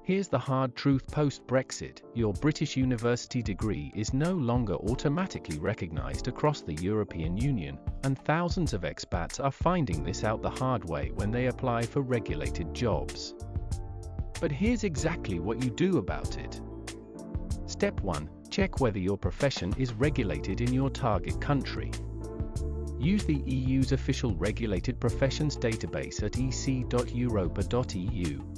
Here's the hard truth post-Brexit: your British university degree is no longer automatically recognized across the European Union, and thousands of expats are finding this out the hard way when they apply for regulated jobs. But here's exactly what you do about it. Step 1. Check whether your profession is regulated in your target country. Use the EU's official regulated professions database at ec.europa.eu.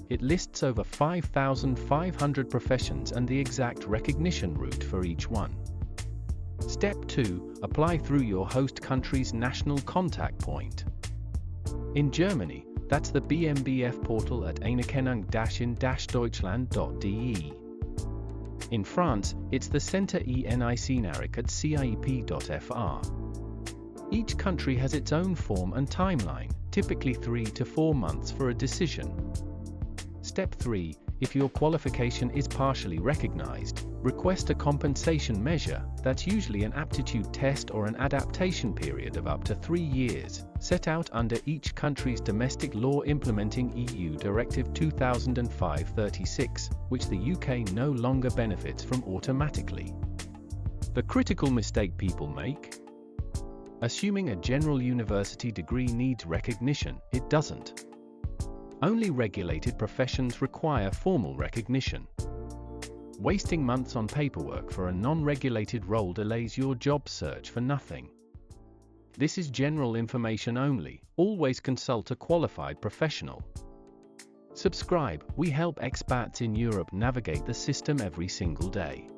It lists over 5,500 professions and the exact recognition route for each one. Step 2. Apply through your host country's national contact point. In Germany, that's the BMBF portal at ENIC-NARIC-in-Deutschland.de. In France, it's the Centre ENIC-NARIC at ciep.fr. Each country has its own form and timeline, typically 3 to 4 months for a decision. Step 3. If your qualification is partially recognized, request a compensation measure. That's usually an aptitude test or an adaptation period of up to 3 years, set out under each country's domestic law implementing EU Directive 2005/36, which the UK no longer benefits from automatically. The critical mistake people make? Assuming a general university degree needs recognition, it doesn't. Only regulated professions require formal recognition. Wasting months on paperwork for a non-regulated role delays your job search for nothing. This is general information only. Always consult a qualified professional. Subscribe. We help expats in Europe navigate the system every single day.